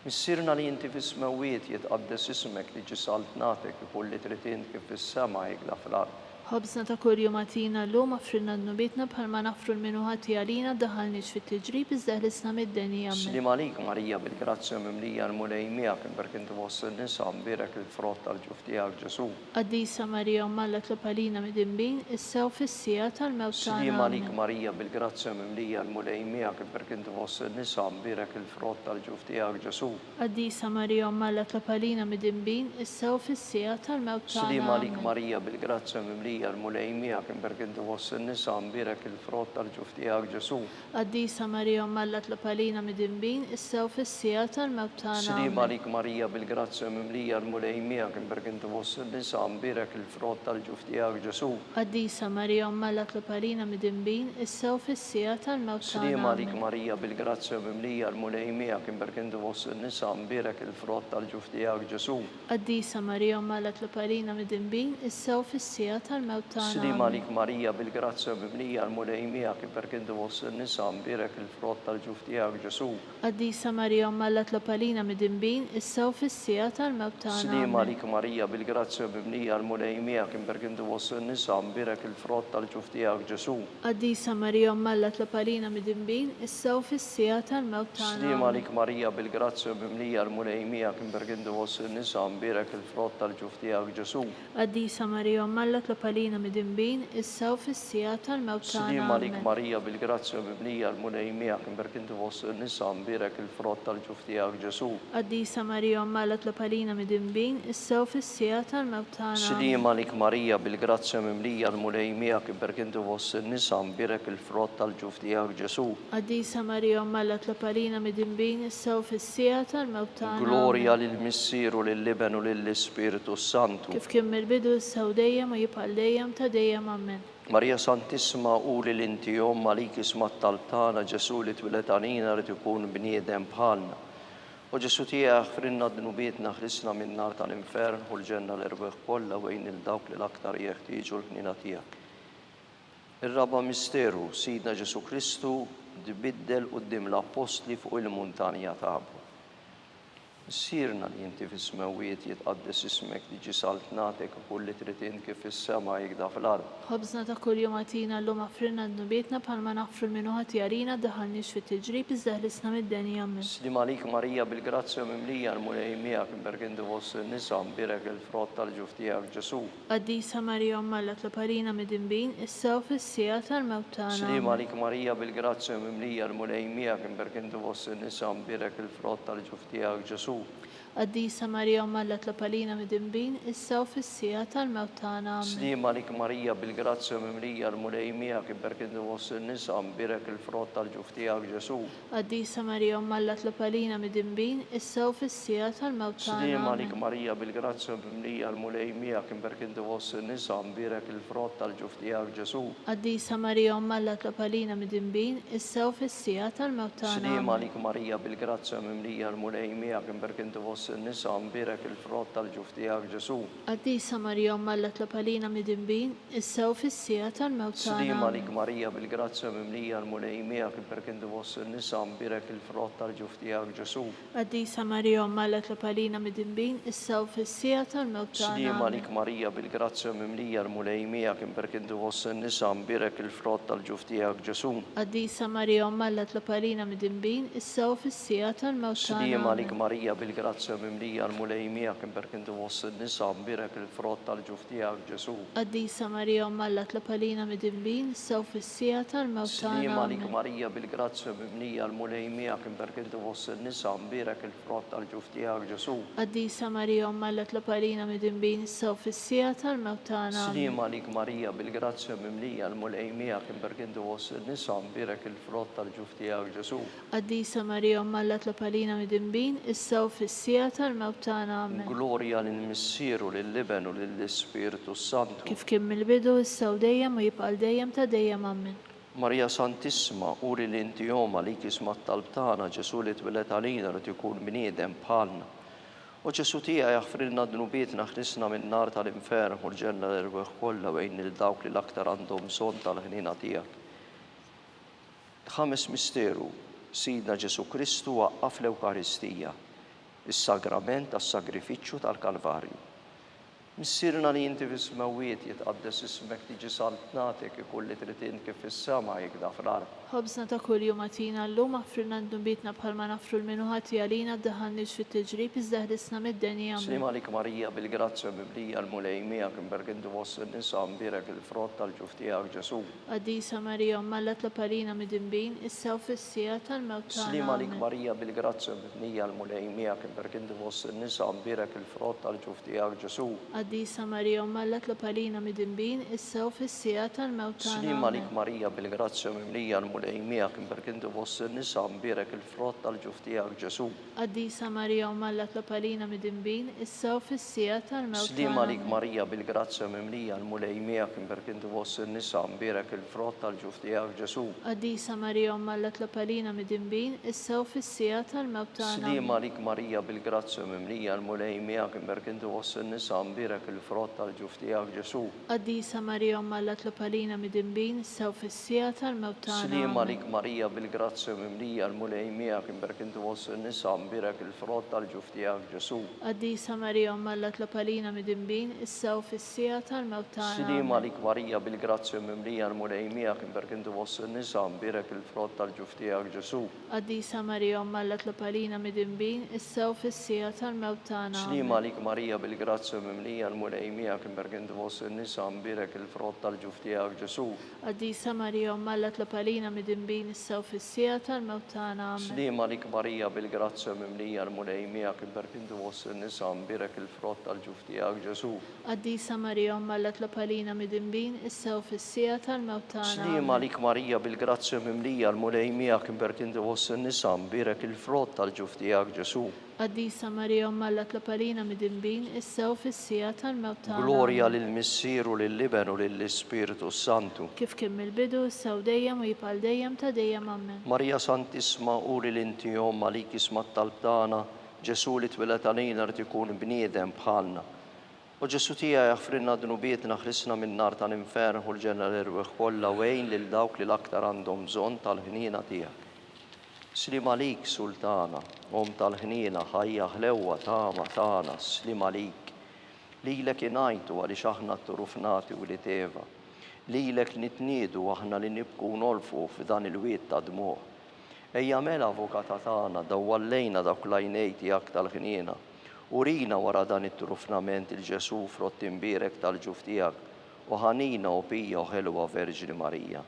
Missirna li inti fis-smawiet jitqaddes ismek li ġi saltnatek ikulli tritin kif fis-sema jgla fl-ard. Ħobsna ta' kull jum għatina llum affrinna d-nubietna bħalma nafru l-minuħati għalina daħalniex fit-tiġrib iżda ħlisna mid-denja ammen. Slim għalik Marija bil-grazzja mimlija l-mulej miegħek imberk inti fost in-nisa mbirek il-frott tal-ġuf tiegħek Ġesu. Qaddisa Marija Omma l-Tlaparina mid-imbin issew fis-sija tal-mewt Slim tagħna. għalik Marija bil-grazzja mimlija l-mulej miegħek imberk inti fost in-nisa mbirek il-frott tal-ġuf tiegħek Ġesu. Qaddisa Marija Omma l-Tlaparina mid-imbin issew fis-sija tal-mewt Slim tagħna. għalik Marija bil-grazzja mimlija l-mulej miegħek imberk inti fost in-nisa mbirek il-frott tal-ġuf tiegħek Ġesu. Qaddisa Marija Omma l-Tlaparina mid-imbin issew fis-sija tal-mewt tagħna. Slim għalik Marija bil-grazzja mimlija l-mulej miegħek imberk inti fost in-nisa mbirek il-frott tal-ġuf tiegħek Ġesu. Qaddisa Marija Omma l-Tlaparina mid-imbin issew fis-sija tal-mewt Slim tagħna. għalik Marija bil-grazzja mimlija l-mulej miegħek imberk inti fost in-nisa mbirek il-frott tal-ġuf tiegħek Ġesu. Qaddisa Marija Omma l-Tlaparina mid-imbin issew fis-sija tal-mewt tagħna. Slim għalik Marija bil-grazzja mimlija l-mulej miegħek imberk inti fost in-nisa mbirek il-frott tal-ġuf tiegħek Ġesu. Qaddisa Marija Omma l-Tlaparina mid-imbin issew fis-sija tal-mewt tagħna. Slim għalik Marija bil-grazzja mimlija l-mulej miegħek imberk inti fost in-nisa mbirek il-frott tal-ġuf tiegħek Ġesu. Qaddisa Marija Omma l-Tlaparina mid-imbin issew fis-sija tal-mewt tagħna. Slim għalik Marija bil-grazzja mimlija l-mulej miegħek imberk inti fost in-nisa mbirek il-frott tal-ġuf tiegħek Ġesu. Qaddisa Marija Omma l-Tlaparina mid-imbin issew fis-sija tal-mewt Slim tagħna. għalik Marija bil-grazzja mimlija l-mulej miegħek imberk inti fost in-nisa mbirek il-frott tal-ġuf tiegħek Ġesu. Qaddisa Marija Omma l-Tlaparina mid-imbin issew fis-sija tal-mewt tagħna. Slim għalik Marija bil-grazzja mimlija l-mulej miegħek imberk inti fost in-nisa mbirek il-frott tal-ġuf tiegħek Ġesu. Qaddisa Marija Omma l-Tlaparina mid-imbin issew fis-sija tal-mewt tagħna. Glorja lill-Missieru lill-Liben u lill-Ispiritu Santu. Kif kien mill-bidu issew dejjem u jibqa' dejjem ta' dejjem ammen. Marija Santissima uli l-inti Omma li kisma talb tagħna Ġesu li twilet għalina rid ikun bniedem bħalna. U Ġesu tiegħek frinna d-nubietna ħlisna min-nar tal-inferno u l-ġenna l-erbieħ kollha wejn il-dawk li l-aktar jeħtieġu l-ħnina tiegħek. Ir-raba misteru, Sidna Ġesu Kristu tbiddel quddiem l-Apostli fuq il-muntanja Tabor. Sirna li inti fis-smawiet jitqaddes ismek tiġi saltnatek u kull li trid int kif fis-sema jikda fl-ard. خبزنا ta' kuljum għatina llum għafrinna d-nubietna bħalma nafru l-minu ħati għarina daħalniex fit-tiġrib iżda ħlisna mid-deni jammin. Slim għalik Marija bil-grazzja mimlija l-mulej miegħek imberkindu vos nisa mbirek il-frott tal-ġuf tiegħek Ġesu. Qaddisa Marija Omma l-Tlaparina mid-dinbin, issa u fis-sija tal-mewt tagħna. Slim għalik Marija bil-grazzja mimlija l-mulej miegħek imberkindu vos nisa mbirek il-frott tal-ġuf tiegħek Ġesu. Qaddisa Marija Omma l-Tlaparina mid-dinbin, issa u fis-sija tal-mewt tagħna. Slim għalik Marija bil-grazzja mimlija l-mulej miegħek imberkindu vos nisa mbirek il-frott tal-ġuf tiegħek Ġesu. Qaddisa Marija Omma l-Tlaparina mid-dinbin, issa u fis-sija tal-mewt tagħna. Slim għalik Marija bil-grazzja mimlija l-mulej miegħek imberkindu vos nisa mbirek il-frott tal-ġuf tiegħek Ġesu. Qaddisa Marija Omma l-Tlaparina mid-dinbin, issa u fis-sija tal-mewt tagħna. Slim għalik Marija bil-grazzja mimlija l-mulej miegħek imberkindu vos nisa mbirek il-frott tal-ġuf tiegħek Ġesu. Qaddisa Marija Omma l-Tlaparina mid-dinbin, issa u fis-sija tal-mewt tagħna. Slim għalik Marija bil-grazzja mimlija l-mulej miegħek imberkindu vos nisa mbirek il-frott tal-ġuf tiegħek Ġesu. Qaddisa Marija Omma l-Tlaparina mid-dinbin, issa u fis-sija tal-mewt tagħna. Slim għalik Marija bil-grazzja mimlija l-mulej miegħek imberkindu vos nisa mbirek il-frott tal-ġuf tiegħek Ġesu. Qaddisa Marija Omma l-Tlaparina mid-dinbin, issa u fis-sija tal-mewt tagħna. Slim għalik Marija bil-grazzja mimlija l-mulej miegħek imberkindu vos nisa mbirek il-frott tal-ġuf tiegħek Ġesu. Qaddisa Marija Omma l-Tlaparina mid-dinbin, issa u fis-sija tal-mewt Slim tagħna. għalik Marija bil-grazzja mimlija l-mulej miegħek imberkindu vos nisa mbirek il-frott tal-ġuf tiegħek Ġesu. Qaddisa Marija Omma l-Tlaparina mid-dinbin, issa u fis-sija tal-mewt tagħna. Slim għalik Marija bil-grazzja mimlija l-mulej miegħek imberkindu vos nisa mbirek il-frott tal-ġuf tiegħek Ġesu. Qaddisa Marija Omma l-Tlaparina mid-dinbin, issa u fis-sija tal-mewt tagħna. Amen. Glorja lill-Missieru lill-Liben u lill-Ispiritu Santu. Kif kien mill-bidu issa u dejjem u jibqal dejjem ta' dejjem amen. Marija Santissima, uri li inti joma li kisma talbtana Ġesu li twilet għalina li tikun bniedem bħalna. U Ġesu tija jaħfrilna d-nubietna ħlisna minn nar tal-inferno u l-ġenna l-irweħ kollha bejn il-dawk li l-aktar għandhom bżonn tal-ħnina tiegħek. Ħames misteru, Sidna Ġesu Kristu waqqaf l-Ewkaristija, is-sagrament tas-sagrifiċċju tal-Kalvarju. Missirna li inti fis-smawiet jitqaddes ismek tiġi saltnatek ikull li trid int kif fis-sema jikda fl-ard. Ħobżna ta' kuljum għatina llum aħfrilna d-nubietna bħalma nafru l-minu ħati għalina ddaħħalniex fit-tiġrib iżda ħlisna mid-deni amen. Slim għalik Marija bil-grazzja mimlija l-mulej miegħek imberkindu vos nisa mbirek il-frott tal-ġuf tiegħek Ġesu. Qaddisa Marija Omma l-Tlaparina mid-dinbin, issa u fis-sija tal-mewt tagħna. Slim għalik Amen. Marija bil-grazzja mimlija l-mulej miegħek imberkindu vos nisa mbirek il-frott tal-ġuf tiegħek Ġesu. Qaddisa Marija Omma l-Tlaparina mid-dinbin, issa u fis-sija tal-mewt tagħna. Slim għalik Amen. Marija bil-grazzja mimlija l-mulej miegħek imberkindu vos nisa mbirek il-frott tal-ġuf tiegħek Ġesu. Qaddisa Marija Omma l-Tlaparina mid-dinbin, issa u fis-sija tal-mewt Slim tagħna. għalik Marija bil-grazzja mimlija l-mulej miegħek imberkindu vos nisa mbirek il-frott tal-ġuf tiegħek Ġesu. Qaddisa Marija Omma l-Tlaparina mid-dinbin, issa u fis-sija tal-mewt tagħna. Slim għalik Marija bil-grazzja mimlija l-mulej miegħek imberkindu vos nisa mbirek il-frott tal-ġuf tiegħek Ġesu. Qaddisa Marija Omma l-Tlaparina mid-dinbin, issa u fis-sija tal-mewt tagħna. Slim Amen. għalik Marija bil-grazzja mimlija l-mulej miegħek imberkindu vos nisa mbirek il-frott tal-ġuf tiegħek Ġesu. Qaddisa Marija Omma l-Tlaparina mid-dinbin, issa u fis-sija tal-mewt tagħna. Slim Amen. għalik Marija bil-grazzja mimlija l-mulej miegħek imberkindu vos nisa mbirek il-frott tal-ġuf tiegħek Ġesu. Qaddisa Marija Omma l-Tlaparina mid-dinbin, issa u fis-sija tal-mewt tagħna. Slim Amen. għalik Marija bil-grazzja mimlija l-mulej miegħek imberkindu vos nisa mbirek il-frott tal-ġuf tiegħek Ġesu. Qaddisa Marija Omma l-Tlaparina mid-dinbin, issa u fis-sija tal-mewt tagħna. Amen. Slim għalik Marija bil-grazzja mimlija l-mulej miegħek imberkindu vos nisa mbirek il-frott tal-ġuf tiegħek Ġesu. Qaddisa Marija Omma l-Tlaparina mid-dinbin, issa u fis-sija tal-mewt tagħna. Slim Amen. għalik Marija bil-grazzja mimlija l-mulej miegħek imberkindu vos nisa mbirek il-frott tal-ġuf tiegħek Ġesu. Qaddisa Marija Omma l-Tlaparina mid-dinbin, issa u fis-sija tal-mewt tagħna. Glorja lill-Missieru lill-Liben u lill-Ispiritu Santu. Kif kien mill-bidu, issa u dejjem u jibqal dejjem ta' dejjem amen. Marija Santissima, uri l-inti jomma li kisma talbtana Ġesu li twilet għalina rid ikun bniedem bħalna. U Ġesu tija jaħfrilna d-nubietna ħlisna minn nar tal-inferno u l-ġenna l-irweħ kollha wejn lil dawk li l-aktar għandhom bżonn tal-ħnina tiegħek. Slim għalik sultana, tal-ħnina ħajja ħlewwa tama tana, slim għalik. Lilek inajtu għaliex aħna t-turufnati u li teva. Lilek nitniedu aħna li nibku nolfu f'dan il-wiet ta' dmuħ. Ejja mela avukata tagħna dawwallejna dak l-għajnej tiegħek tal-ħniena. Urina wara dan it-turufnament il-Ġesu frott imbierek tal-ġuf tiegħek u ħanina u pija u ħelwa Verġini Marija.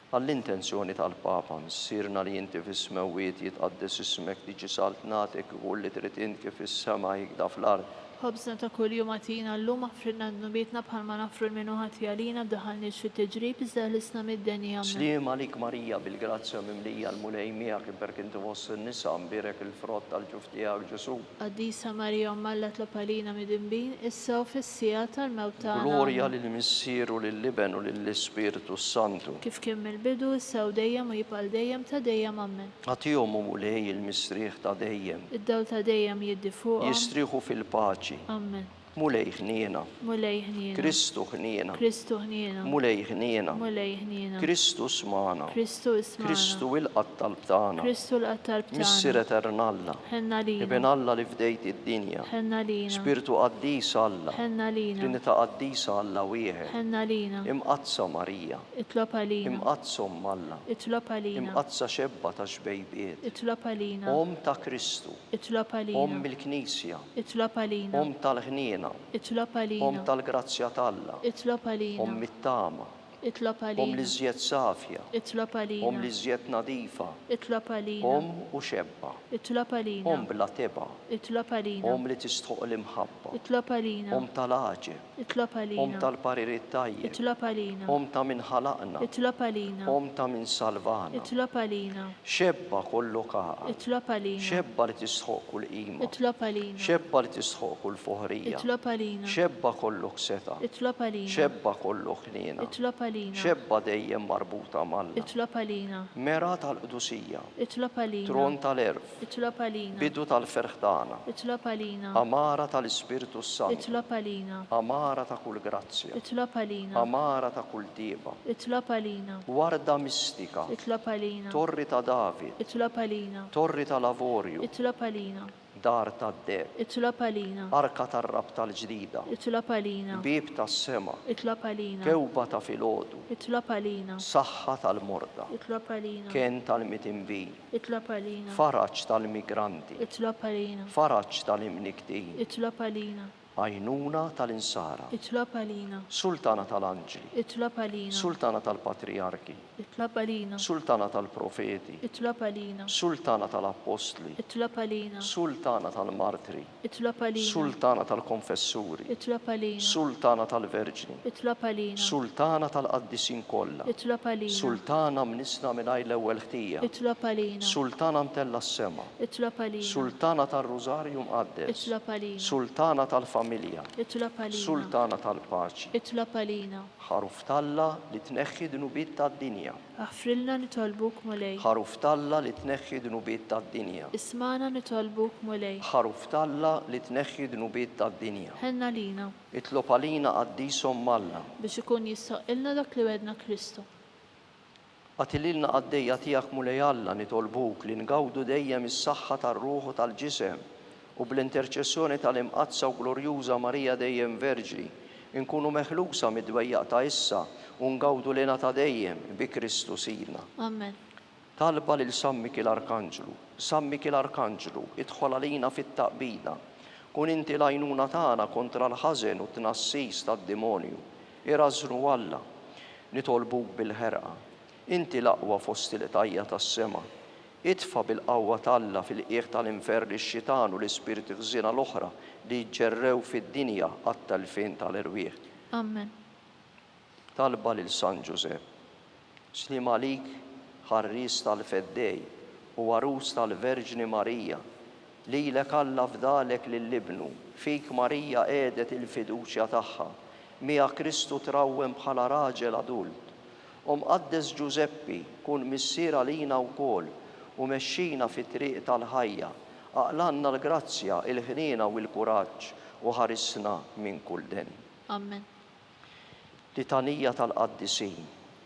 Għall-intenzjoni tal-Papa missirna li inti fis-smewiet jitqaddes ismek tiġi saltnatek u li trid int kif is-sema jikda fl-ard. Ħobżna ta' kuljum għatina llum aħfrilna d-nubietna bħalma nafru l-minuħat għalina b'daħalniex fit-tiġrib iżda l-isna mid-denja. Slim għalik Marija bil-grazzja mimlija l-mulej miegħek imberk inti fost in-nisa mbirek il-frott tal-ġuf tiegħek Ġesu. Qaddisa Marija Malla tlapalina mid-imbin issa u fis-sija tal-mewt tagħna. Glorja lill-Missieru lill-Liben u lill-Ispiritu Santu. Kif kien mill-bidu issa u dejjem u jibqal dejjem ta' dejjem ammen. Għatihom u mulej il-mistrieħ ta' dejjem. Id-dawl ta' dejjem jiddi fuqhom. Jistrieħu fil-paċi. Amen. Mulej ħniena. Mulej ħniena. Kristu ħniena. Kristu ħniena. Mulej ħniena. Mulej ħniena. Kristu smana. Kristu ismana. Kristu il-qattal b'tana. Kristu l-qattal b'tana. Missier Eternalla. Ħenna lina. Ibn Alla li fdejt id-dinja. Ħenna lina. Spiritu qaddis Alla. Ħenna lina. Trinità qaddisa Alla wieħed. Ħenna lina. Imqazza Marija. Itlob għalina. Imqazza Alla. Itlob għalina. Imqazza xebba ta' xbejbiet. Itlob għalina. Ta' Kristu. Itlob għalina. Il-Knisja. Itlob għalina. Tal-ħniena. Itlob għalina. Tal-grazzja talla. Itlob għalina. It-tama. Itlob għalina. Li żjed safja. Itlob għalina. Li żjed nadifa. Itlob għalina. U xebba. Itlob għalina. Bla teba. Itlob għalina. Li tistħuq l-imħabba. Itlob għalina. Tal-aġeb. Itlob għalina. Tal-paririt tajjeb. Itlob għalina. Ta' min ħalaqna. Itlob għalina. Ta' min salvana. Itlob għalina. Xebba kollu kaqa. Itlob għalina. Xebba li tistħuq kull qima. Itlob għalina. Xebba li tistħuq kull foħrija. Itlob għalina. Xebba kollu kseta. Itlob għalina. Xebba kollu ħniena. Itlob għalina. Xebba dejjem marbuta malla. Itlob għalina. Mera tal-qdusija. Itlob għalina. Tron tal-erf. Itlob għalina. Bidu tal-ferħtana. Itlob għalina. Amara tal-Ispiritu Santu. Itlob għalina. Amara ta' kull grazzja. Itlob għalina. Amara ta' kull tieba. Itlob għalina. Warda mistika. Itlob għalina. Torri ta' David. Itlob għalina. Torri ta' Lavorju. Itlob għalina. Dar ta' deb. Itlob għalina. Arka tar-rab tal-ġdida. Itlob għalina. Bib tas-sema. Itlob għalina. Kewba ta' filgħodu. Itlob għalina. Saħħa tal-morda. Itlob għalina. Kien tal-mitinbin. Itlob għalina. Faraġġ tal-migranti. Itlob għalina. Faraġġ tal-imniktin. Itlob għalina. Għajnuna tal-insara. Itlob għalina. Sultana tal-anġli. Itlob għalina. Sultana tal-patriarki. Itlob għalina. Sultana tal-profeti. Itlob għalina. Sultana tal-apostli. Itlob għalina. Sultana tal-martri. Itlob għalina. Sultana tal-konfessuri. Itlob għalina. Sultana tal-verġni. Itlob għalina. Sultana tal-qaddisin kollha. Itlob għalina. Sultana mnisna mingħajr l-ewwel ħtija. Itlob għalina. Sultana mtella s-sema. Itlob għalina. Sultana tal-Rużarju mqaddes. Itlob għalina. Sultana tal-familja. Itlob għalina. Sultana tal-paċi. Itlob għalina. Ħaruf talla li tneħħi dnubiet tad-dinja. Aħfrilna nitolbuk mulej. Ħaruf talla li tneħħi dnubiet tad-dinja. Ismana nitolbuk mulej. Ħaruf talla li tneħħi dnubiet tad-dinja. Ħenna lina. Itlob għalina qaddisom Malla. Biex ikun jistaqilna dak li wedna Kristu. Għatililna għaddejja tiegħek mulej Alla nitolbuk li ngawdu dejjem is-saħħa tar-ruħ u tal-ġisem u bl-interċessjoni tal-imqazza u glorjuża Marija dejjem Verġi inkunu meħlusa mid-dwejjaq ta' issa u ngawdu lena ta' dejjem bi Kristu Sidna. Amen. Talba lil San Mikil Arkanġlu. San Mikil Arkanġlu, idħol għalina fit-taqbida. Kun inti l-għajnuna tagħna kontra l-ħażen u t-tnassis tad-demonju. Irażnu Alla, nitolbuk bil-ħerqa. Inti l-aqwa fost il-tajja tas-sema. Itfa bil-qawwa talla fil-qiegħ tal-inferni x-xitan u l-ispirti ħżiena l-oħra li jġerrew fid-dinja għat-telfin tal-irwieħ. Amen. Talba lil San Ġusepp. Slim għalik ħarris tal-feddej u għarus tal-Verġni Marija. Lilek Alla fdalek lill-ibnu, fik Marija qiegħdet il-fiduċja tagħha. Mija Kristu trawwem bħala raġel adult. Mqaddes Ġuseppi kun missier għalina wkoll u mexxina fit-triq tal-ħajja, aqlanna l-grazzja, il-ħniena u l-kuraġġ u ħarisna minn kull den. Amen. Litanija tal-qaddisin.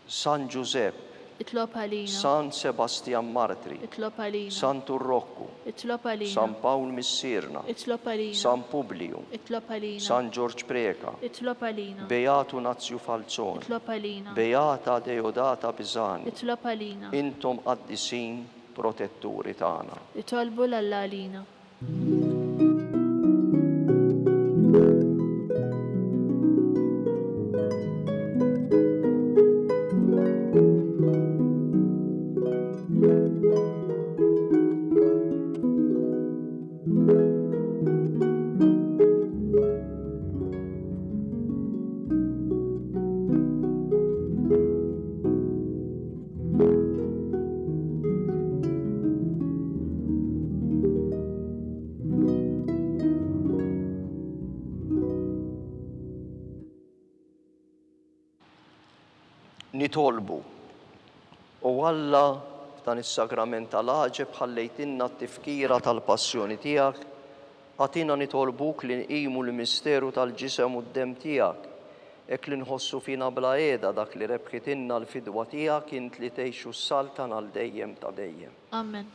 San Ġusepp, Itlob għalina. San Sebastian Martri, Itlob għalina. San Turrocco, Itlob għalina. San Paul Missirna, Itlob għalina. San Publiu, Itlob għalina. San George Preka, Itlob għalina. Beatu Nazju Falzon, Itlob għalina. Beata Deodata Pisani, Itlob għalina. intom qaddisin protetturi tagħna. Itolbu l-Alla għalina. Nitolbu. U Alla f'dan is-sagrament tal-ħaġeb ħallejtinna t-tifkira tal-passjoni tiegħek, għatina nitolbuk li nqimu l-misteru tal-ġisem u d-dem tiegħek, hekk li nħossu fina bla qiegħda dak li rebħitinna l-fidwa tiegħek int li tgħixu s-saltan għal dejjem ta' dejjem. Amen.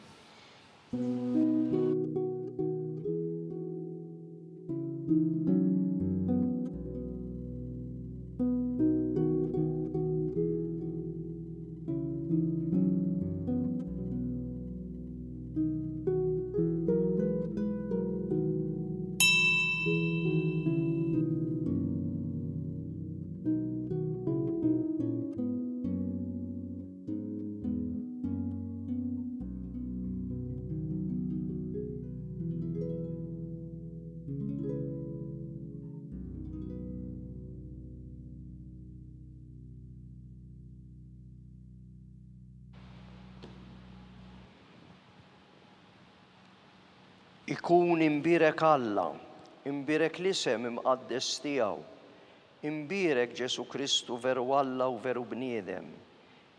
Ikun imbirek Alla, imbirek l-isem imqaddes tiegħu, imbirek Ġesu Kristu veru Alla u veru bniedem,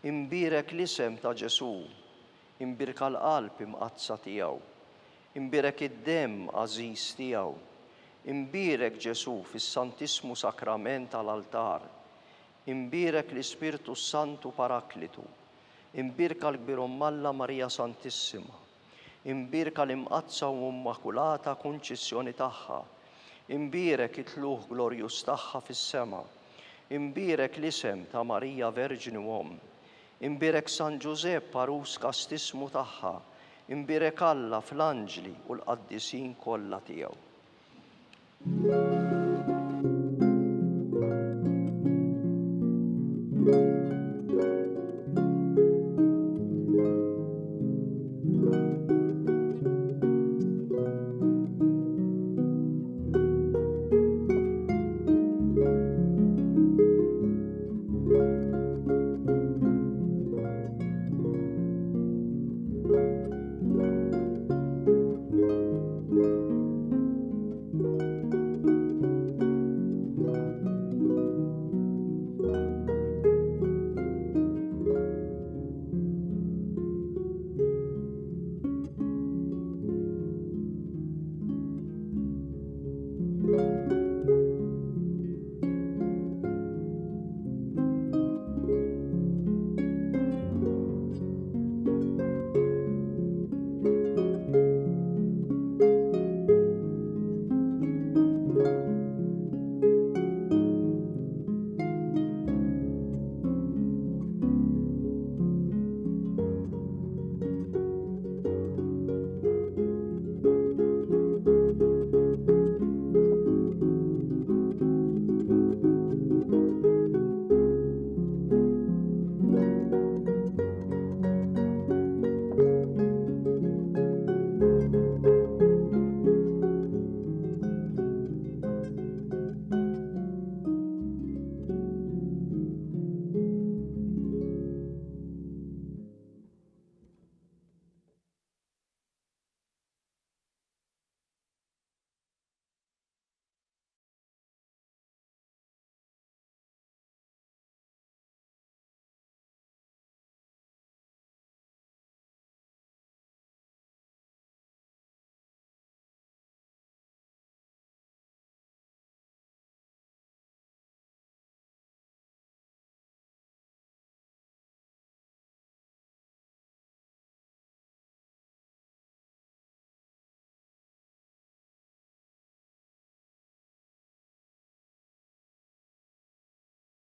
imbirek l-isem ta' Ġesu, imbirek l-qalb imqazza tiegħu, imbirek id-dem għażiż tiegħu, imbirek Ġesu fis-Santismu Sakrament tal-altar, imbirek l-Ispirtu Santu Paraklitu, imbirka l-Kbir Alla Marija Santissima, imbirka l-imqazza u immakulata kunċissjoni tagħha, imbirek it-tluħ glorjus tagħha fis-sema, imbirek l-isem ta' Marija Verġini Uomm, imbirek San Ġusepp Arus kastismu tagħha, imbirek Alla fl-anġli u l-qaddisin kollha tiegħu.